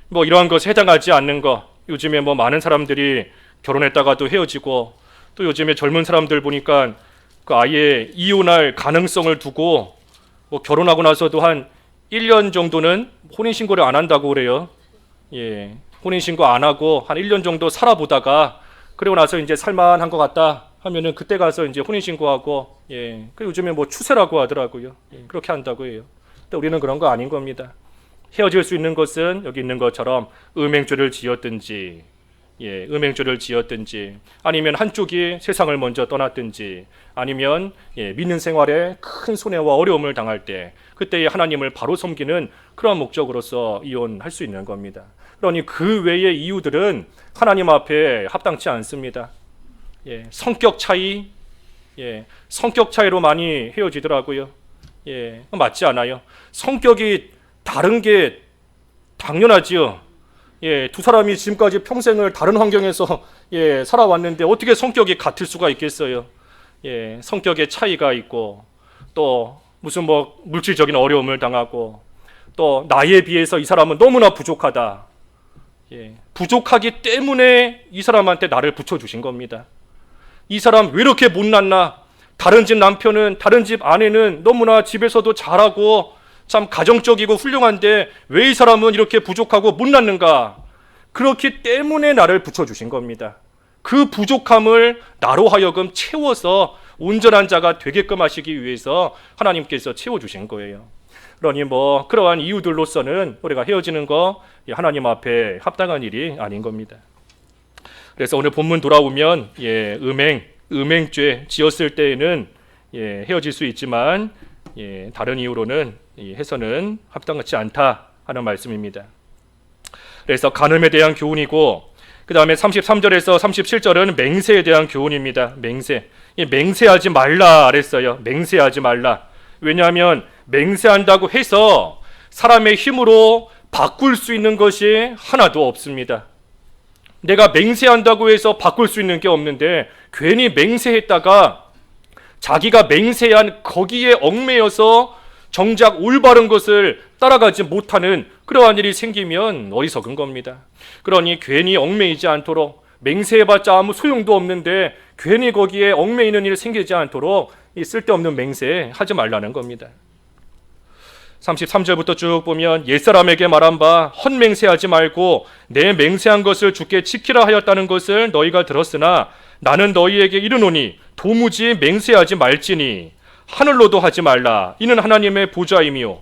뭐 이러한 것에 해당하지 않는 것, 요즘에 뭐 많은 사람들이 결혼했다가도 헤어지고, 또 요즘에 젊은 사람들 보니까 그 아예 이혼할 가능성을 두고 뭐 결혼하고 나서도 한 1년 정도는 혼인신고를 안 한다고 그래요. 예, 혼인신고 안 하고 한 1년 정도 살아보다가 그리고 나서 이제 살만한 것 같다 하면은 그때 가서 이제 혼인신고하고, 예, 그 요즘에 뭐 추세라고 하더라고요. 예, 그렇게 한다고 해요. 근데 우리는 그런 거 아닌 겁니다. 헤어질 수 있는 것은 여기 있는 것처럼 음행죄를 지었든지, 예, 음행죄를 지었든지, 아니면 한쪽이 세상을 먼저 떠났든지, 아니면 예, 믿는 생활에 큰 손해와 어려움을 당할 때 그때의 하나님을 바로 섬기는 그런 목적으로서 이혼할 수 있는 겁니다. 그러니 그 외의 이유들은 하나님 앞에 합당치 않습니다. 예, 성격 차이, 예, 성격 차이로 많이 헤어지더라고요. 예, 맞지 않아요. 성격이 다른 게 당연하지요. 예, 두 사람이 지금까지 평생을 다른 환경에서 예, 살아왔는데 어떻게 성격이 같을 수가 있겠어요? 예, 성격의 차이가 있고, 또 무슨 뭐 물질적인 어려움을 당하고, 또 나에 비해서 이 사람은 너무나 부족하다. 예, 부족하기 때문에 이 사람한테 나를 붙여주신 겁니다. 이 사람 왜 이렇게 못났나? 다른 집 남편은, 다른 집 아내는 너무나 집에서도 잘하고 참 가정적이고 훌륭한데 왜 이 사람은 이렇게 부족하고 못났는가? 그렇기 때문에 나를 붙여주신 겁니다. 그 부족함을 나로 하여금 채워서 온전한 자가 되게끔 하시기 위해서 하나님께서 채워주신 거예요. 그러니 뭐 그러한 이유들로서는 우리가 헤어지는 거 하나님 앞에 합당한 일이 아닌 겁니다. 그래서 오늘 본문 돌아오면 예, 음행죄 지었을 때에는 예, 헤어질 수 있지만 예, 다른 이유로는 해서는 합당하지 않다 하는 말씀입니다. 그래서 간음에 대한 교훈이고, 그 다음에 33절에서 37절은 맹세에 대한 교훈입니다. 맹세하지 말라 그랬어요. 맹세하지 말라. 왜냐하면 맹세한다고 해서 사람의 힘으로 바꿀 수 있는 것이 하나도 없습니다. 내가 맹세한다고 해서 바꿀 수 있는 게 없는데 괜히 맹세했다가 자기가 맹세한 거기에 얽매여서 정작 올바른 것을 따라가지 못하는 그러한 일이 생기면 어리석은 겁니다. 그러니 괜히 얽매이지 않도록, 맹세해봤자 아무 소용도 없는데 괜히 거기에 얽매이는 일이 생기지 않도록 이 쓸데없는 맹세 하지 말라는 겁니다. 33절부터 쭉 보면 옛사람에게 말한 바 헛맹세하지 말고 내 맹세한 것을 주께 지키라 하였다는 것을 너희가 들었으나 나는 너희에게 이르노니 도무지 맹세하지 말지니 하늘로도 하지 말라. 이는 하나님의 보좌이미요.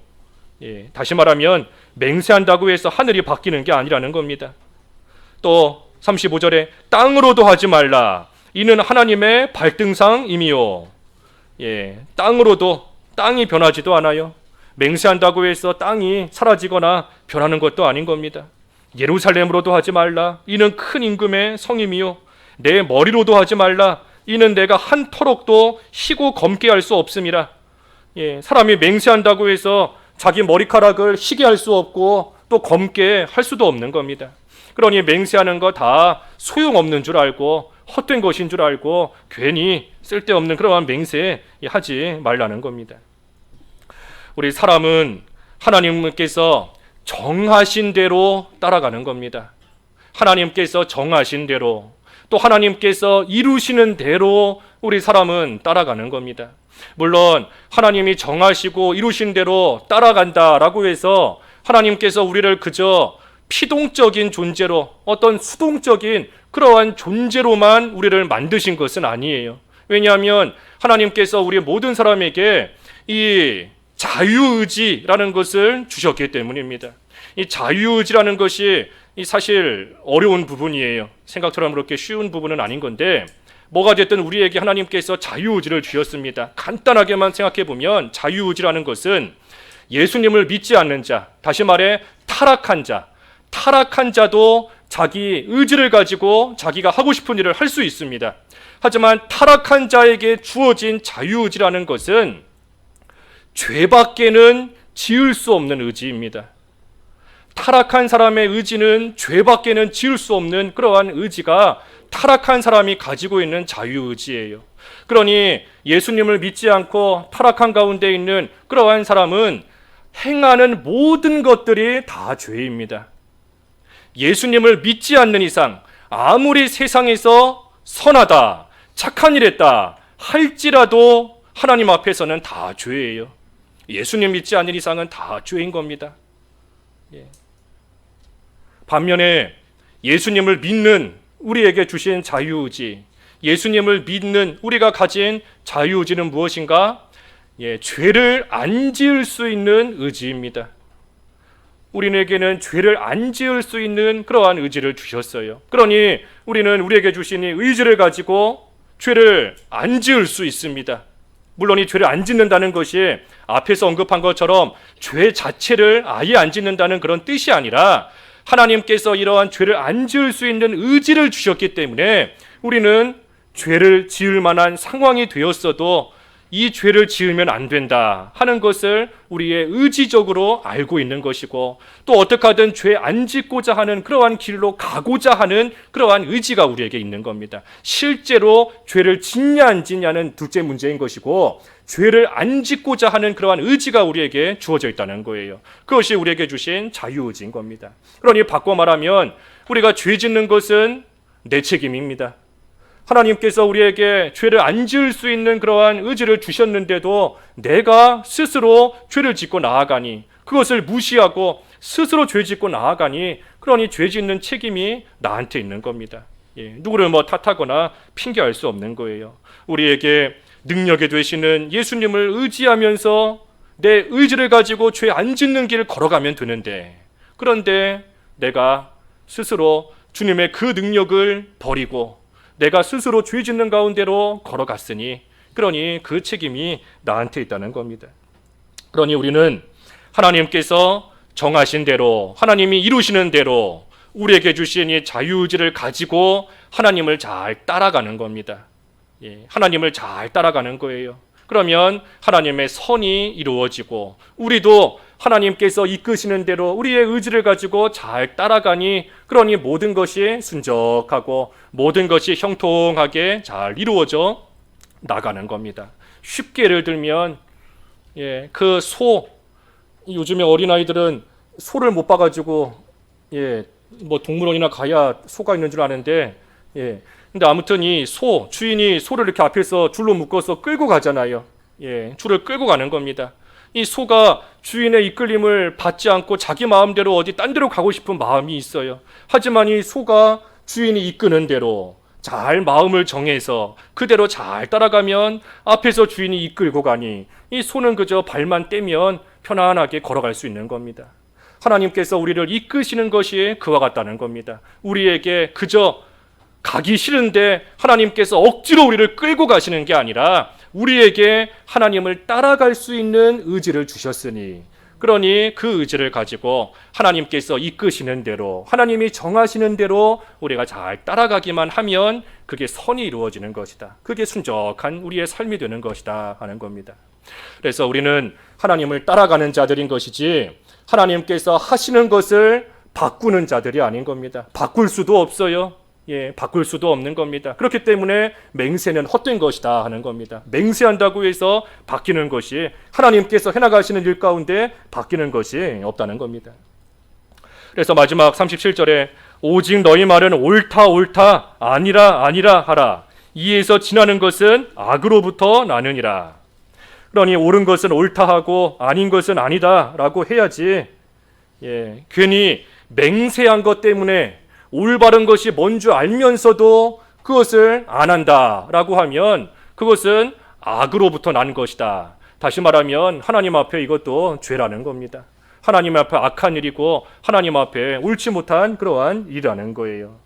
예, 다시 말하면 맹세한다고 해서 하늘이 바뀌는 게 아니라는 겁니다. 또 35절에 땅으로도 하지 말라. 이는 하나님의 발등상이미요. 예, 땅으로도, 땅이 변하지도 않아요. 맹세한다고 해서 땅이 사라지거나 변하는 것도 아닌 겁니다. 예루살렘으로도 하지 말라. 이는 큰 임금의 성임이요. 내 머리로도 하지 말라. 이는 내가 한 터럭도 희고 검게 할 수 없음이라. 예, 사람이 맹세한다고 해서 자기 머리카락을 희게 할 수 없고 또 검게 할 수도 없는 겁니다. 그러니 맹세하는 거 다 소용없는 줄 알고 헛된 것인 줄 알고 괜히 쓸데없는 그러한 맹세 하지 말라는 겁니다. 우리 사람은 하나님께서 정하신 대로 따라가는 겁니다. 하나님께서 정하신 대로, 또 하나님께서 이루시는 대로 우리 사람은 따라가는 겁니다. 물론 하나님이 정하시고 이루신 대로 따라간다라고 해서 하나님께서 우리를 그저 피동적인 존재로, 어떤 수동적인 그러한 존재로만 우리를 만드신 것은 아니에요. 왜냐하면 하나님께서 우리 모든 사람에게 이 자유의지라는 것을 주셨기 때문입니다. 이 자유의지라는 것이 사실 어려운 부분이에요. 생각처럼 그렇게 쉬운 부분은 아닌 건데, 뭐가 됐든 우리에게 하나님께서 자유의지를 주셨습니다. 간단하게만 생각해 보면 자유의지라는 것은 예수님을 믿지 않는 자, 다시 말해 타락한 자도 자기 의지를 가지고 자기가 하고 싶은 일을 할 수 있습니다. 하지만 타락한 자에게 주어진 자유의지라는 것은 죄밖에는 지을 수 없는 의지입니다. 타락한 사람의 의지는 죄밖에는 지을 수 없는 그러한 의지가 타락한 사람이 가지고 있는 자유의지예요. 그러니 예수님을 믿지 않고 타락한 가운데 있는 그러한 사람은 행하는 모든 것들이 다 죄입니다. 예수님을 믿지 않는 이상 아무리 세상에서 선하다, 착한 일 했다 할지라도 하나님 앞에서는 다 죄예요. 예수님 믿지 않는 이상은 다 죄인 겁니다. 반면에 예수님을 믿는 우리에게 주신 자유의지, 예수님을 믿는 우리가 가진 자유의지는 무엇인가? 죄를 안 지을 수 있는 의지입니다. 우리에게는 죄를 안 지을 수 있는 그러한 의지를 주셨어요. 그러니 우리는 우리에게 주신 이 의지를 가지고 죄를 안 지을 수 있습니다. 물론 이 죄를 안 짓는다는 것이 앞에서 언급한 것처럼 죄 자체를 아예 안 짓는다는 그런 뜻이 아니라 하나님께서 이러한 죄를 안 지을 수 있는 의지를 주셨기 때문에 우리는 죄를 지을 만한 상황이 되었어도 이 죄를 지으면 안 된다 하는 것을 우리의 의지적으로 알고 있는 것이고, 또 어떻게 하든 죄 안 짓고자 하는 그러한 길로 가고자 하는 그러한 의지가 우리에게 있는 겁니다. 실제로 죄를 짓냐 안 짓냐는 둘째 문제인 것이고, 죄를 안 짓고자 하는 그러한 의지가 우리에게 주어져 있다는 거예요. 그것이 우리에게 주신 자유의지인 겁니다. 그러니 바꿔 말하면 우리가 죄 짓는 것은 내 책임입니다. 하나님께서 우리에게 죄를 안 지을 수 있는 그러한 의지를 주셨는데도 내가 스스로 죄를 짓고 나아가니, 그것을 무시하고 스스로 죄 짓고 나아가니, 그러니 죄 짓는 책임이 나한테 있는 겁니다. 누구를 탓하거나 핑계할 수 없는 거예요. 우리에게 능력이 되시는 예수님을 의지하면서 내 의지를 가지고 죄 안 짓는 길 걸어가면 되는데, 그런데 내가 스스로 주님의 그 능력을 버리고 내가 스스로 죄 짓는 가운데로 걸어갔으니, 그러니 그 책임이 나한테 있다는 겁니다. 그러니 우리는 하나님께서 정하신 대로, 하나님이 이루시는 대로 우리에게 주신 이 자유의지를 가지고 하나님을 잘 따라가는 겁니다. 하나님을 잘 따라가는 거예요. 그러면 하나님의 선이 이루어지고 우리도 하나님께서 이끄시는 대로 우리의 의지를 가지고 잘 따라가니, 그러니 모든 것이 순적하고 모든 것이 형통하게 잘 이루어져 나가는 겁니다. 쉽게 예를 들면 그 소, 요즘에 어린아이들은 소를 못 봐가지고 동물원이나 가야 소가 있는 줄 아는데, 근데 아무튼 이 소, 주인이 소를 이렇게 앞에서 줄로 묶어서 끌고 가잖아요. 줄을 끌고 가는 겁니다. 이 소가 주인의 이끌림을 받지 않고 자기 마음대로 어디 딴 데로 가고 싶은 마음이 있어요. 하지만 이 소가 주인이 이끄는 대로 잘 마음을 정해서 그대로 잘 따라가면 앞에서 주인이 이끌고 가니 이 소는 그저 발만 떼면 편안하게 걸어갈 수 있는 겁니다. 하나님께서 우리를 이끄시는 것이 그와 같다는 겁니다. 우리에게 그저 가기 싫은데 하나님께서 억지로 우리를 끌고 가시는 게 아니라 우리에게 하나님을 따라갈 수 있는 의지를 주셨으니, 그러니 그 의지를 가지고 하나님께서 이끄시는 대로, 하나님이 정하시는 대로 우리가 잘 따라가기만 하면 그게 선이 이루어지는 것이다. 그게 순적한 우리의 삶이 되는 것이다 하는 겁니다. 그래서 우리는 하나님을 따라가는 자들인 것이지 하나님께서 하시는 것을 바꾸는 자들이 아닌 겁니다. 바꿀 수도 없어요. 바꿀 수도 없는 겁니다. 그렇기 때문에 맹세는 헛된 것이다 하는 겁니다. 맹세한다고 해서 바뀌는 것이, 하나님께서 해나가시는 일 가운데 바뀌는 것이 없다는 겁니다. 그래서 마지막 37절에 오직 너희 말은 옳다 옳다 아니라 아니라 하라. 이에서 지나는 것은 악으로부터 나느니라. 그러니 옳은 것은 옳다 하고 아닌 것은 아니다 라고 해야지, 괜히 맹세한 것 때문에 올바른 것이 뭔 줄 알면서도 그것을 안 한다라고 하면 그것은 악으로부터 난 것이다. 다시 말하면 하나님 앞에 이것도 죄라는 겁니다. 하나님 앞에 악한 일이고 하나님 앞에 옳지 못한 그러한 일이라는 거예요.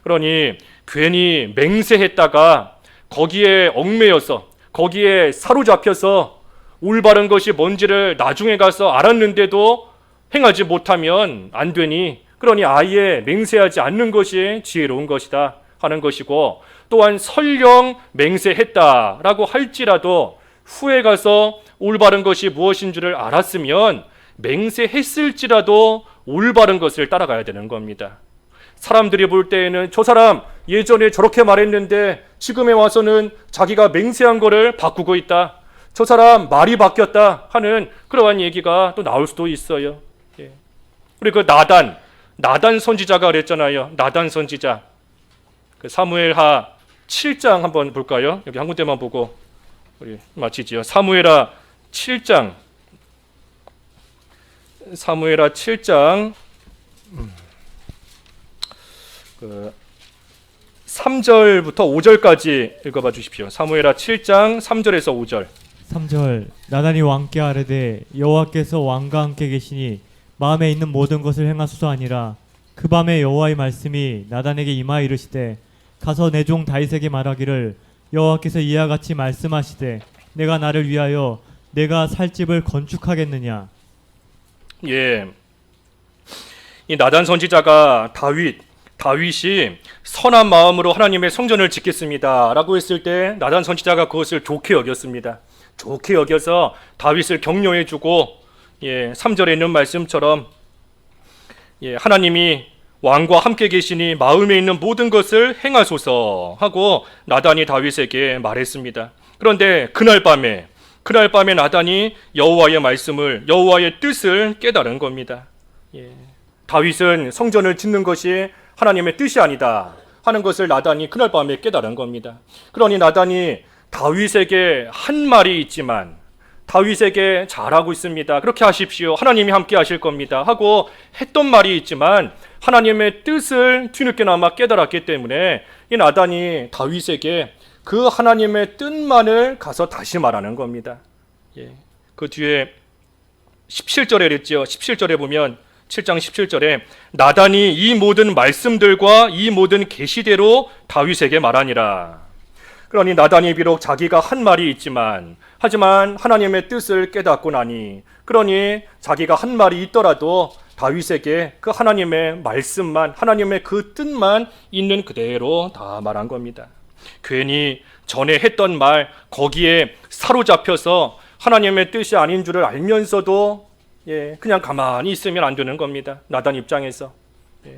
그러니 괜히 맹세했다가 거기에 얽매여서, 거기에 사로잡혀서 올바른 것이 뭔지를 나중에 가서 알았는데도 행하지 못하면 안 되니, 그러니 아예 맹세하지 않는 것이 지혜로운 것이다 하는 것이고, 또한 설령 맹세했다라고 할지라도 후에 가서 올바른 것이 무엇인 줄을 알았으면 맹세했을지라도 올바른 것을 따라가야 되는 겁니다. 사람들이 볼 때에는 저 사람 예전에 저렇게 말했는데 지금에 와서는 자기가 맹세한 거를 바꾸고 있다. 저 사람 말이 바뀌었다 하는 그러한 얘기가 또 나올 수도 있어요. 예. 우리 그 나단 선지자가 그랬잖아요. 나단 선지자. 그 사무엘하 7장 한번 볼까요? 여기 한 군데만 보고 우리 마치지요. 사무엘하 7장. 사무엘하 7장 3절부터 5절까지 읽어봐 주십시오. 사무엘하 7장 3절에서 5절. 3절 나단이 왕께 아뢰되 여호와께서 왕과 함께 계시니 마음에 있는 모든 것을 행하소서 아니라 그 밤에 여호와의 말씀이 나단에게 임하여 이르시되 가서 내 종 다윗에게 말하기를 여호와께서 이와 같이 말씀하시되 내가 나를 위하여 내가 살 집을 건축하겠느냐. 예. 이 나단 선지자가 다윗이 선한 마음으로 하나님의 성전을 짓겠습니다라고 했을 때 나단 선지자가 그것을 좋게 여겼습니다. 좋게 여겨서 다윗을 격려해 주고 3절에 있는 말씀처럼 하나님이 왕과 함께 계시니 마음에 있는 모든 것을 행하소서 하고 나단이 다윗에게 말했습니다. 그런데 그날 밤에 나단이 여호와의 말씀을 여호와의 뜻을 깨달은 겁니다. 다윗은 성전을 짓는 것이 하나님의 뜻이 아니다 하는 것을 나단이 그날 밤에 깨달은 겁니다. 그러니 나단이 다윗에게 한 말이 있지만 다윗에게 잘하고 있습니다. 그렇게 하십시오. 하나님이 함께 하실 겁니다. 하고 했던 말이 있지만 하나님의 뜻을 뒤늦게나마 깨달았기 때문에 이 나단이 다윗에게 그 하나님의 뜻만을 가서 다시 말하는 겁니다. 그 뒤에 17절에 그랬죠. 17절에 보면 7장 17절에 나단이 이 모든 말씀들과 이 모든 계시대로 다윗에게 말하니라. 그러니 나단이 비록 자기가 한 말이 있지만 하지만 하나님의 뜻을 깨닫고 나니 그러니 자기가 한 말이 있더라도 다윗에게 그 하나님의 말씀만 하나님의 그 뜻만 있는 그대로 다 말한 겁니다. 괜히 전에 했던 말 거기에 사로잡혀서 하나님의 뜻이 아닌 줄을 알면서도 그냥 가만히 있으면 안 되는 겁니다. 나단 입장에서.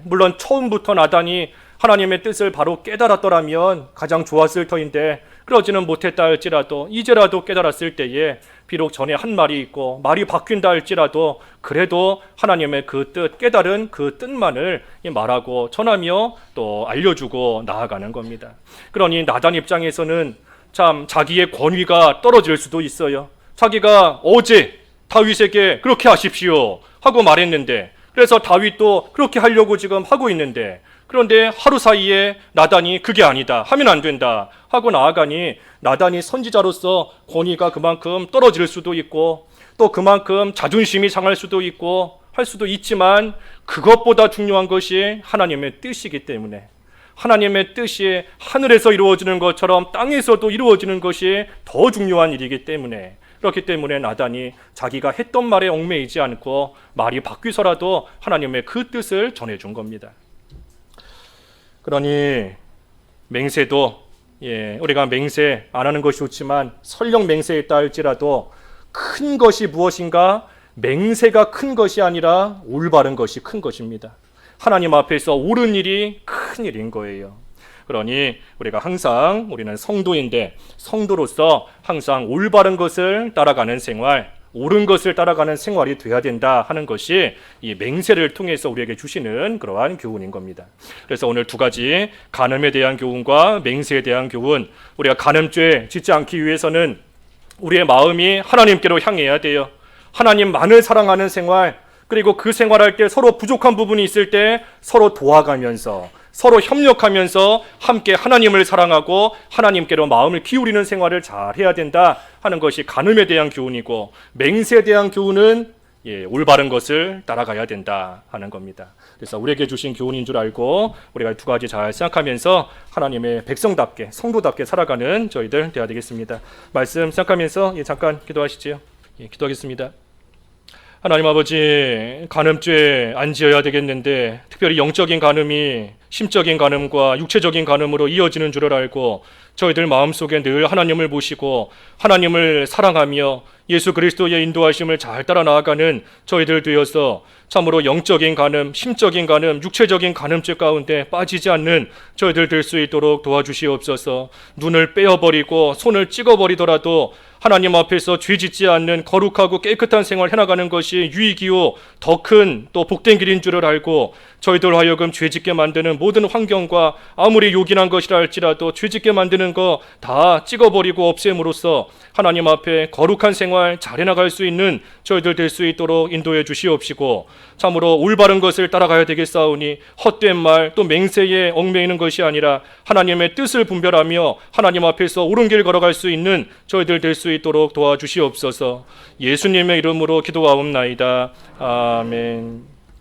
물론 처음부터 나단이 하나님의 뜻을 바로 깨달았더라면 가장 좋았을 터인데 그러지는 못했다 할지라도 이제라도 깨달았을 때에 비록 전에 한 말이 있고 말이 바뀐다 할지라도 그래도 하나님의 그 뜻, 깨달은 그 뜻만을 말하고 전하며 또 알려주고 나아가는 겁니다. 그러니 나단 입장에서는 참 자기의 권위가 떨어질 수도 있어요. 자기가 어제 다윗에게 그렇게 하십시오 하고 말했는데 그래서 다윗도 그렇게 하려고 지금 하고 있는데 그런데 하루 사이에 나단이 그게 아니다 하면 안 된다 하고 나아가니 나단이 선지자로서 권위가 그만큼 떨어질 수도 있고 또 그만큼 자존심이 상할 수도 있고 할 수도 있지만 그것보다 중요한 것이 하나님의 뜻이기 때문에 하나님의 뜻이 하늘에서 이루어지는 것처럼 땅에서도 이루어지는 것이 더 중요한 일이기 때문에 그렇기 때문에 나단이 자기가 했던 말에 얽매이지 않고 말이 바뀌서라도 하나님의 그 뜻을 전해준 겁니다. 그러니 맹세도 우리가 맹세 안 하는 것이 좋지만 설령 맹세했다 할지라도 큰 것이 무엇인가 맹세가 큰 것이 아니라 올바른 것이 큰 것입니다. 하나님 앞에서 옳은 일이 큰 일인 거예요. 그러니 우리가 항상 우리는 성도인데 성도로서 항상 올바른 것을 따라가는 생활, 옳은 것을 따라가는 생활이 돼야 된다 하는 것이 이 맹세를 통해서 우리에게 주시는 그러한 교훈인 겁니다. 그래서 오늘 두 가지 간음에 대한 교훈과 맹세에 대한 교훈, 우리가 간음죄 짓지 않기 위해서는 우리의 마음이 하나님께로 향해야 돼요. 하나님만을 사랑하는 생활, 그리고 그 생활할 때 서로 부족한 부분이 있을 때 서로 도와가면서 서로 협력하면서 함께 하나님을 사랑하고 하나님께로 마음을 기울이는 생활을 잘 해야 된다 하는 것이 간음에 대한 교훈이고 맹세에 대한 교훈은 올바른 것을 따라가야 된다 하는 겁니다. 그래서 우리에게 주신 교훈인 줄 알고 우리가 두 가지 잘 생각하면서 하나님의 백성답게 성도답게 살아가는 저희들 되어야 되겠습니다. 말씀 생각하면서 잠깐 기도하시지요. 기도하겠습니다. 하나님 아버지, 간음죄 안 지어야 되겠는데 특별히 영적인 간음이 심적인 간음과 육체적인 간음으로 이어지는 줄을 알고 저희들 마음속에 늘 하나님을 모시고 하나님을 사랑하며 예수 그리스도의 인도하심을 잘 따라 나아가는 저희들 되어서 참으로 영적인 간음, 심적인 간음, 육체적인 간음죄 가운데 빠지지 않는 저희들 될 수 있도록 도와주시옵소서. 눈을 빼어버리고 손을 찍어버리더라도 하나님 앞에서 죄 짓지 않는 거룩하고 깨끗한 생활 해나가는 것이 유익이요 더 큰 또 복된 길인 줄을 알고 저희들 하여금 죄 짓게 만드는 모든 환경과 아무리 요긴한 것이라 할지라도 죄 짓게 만드는 거 다 찍어버리고 없앰으로써 하나님 앞에 거룩한 생활 잘 해나갈 수 있는 저희들 될 수 있도록 인도해 주시옵시고 참으로 올바른 것을 따라가야 되겠사오니 헛된 말 또 맹세에 얽매이는 것이 아니라 하나님의 뜻을 분별하며 하나님 앞에서 옳은 길 걸어갈 수 있는 저희들 될 수 있도록 도와주시옵소서. 예수님의 이름으로 기도하옵나이다. 아멘.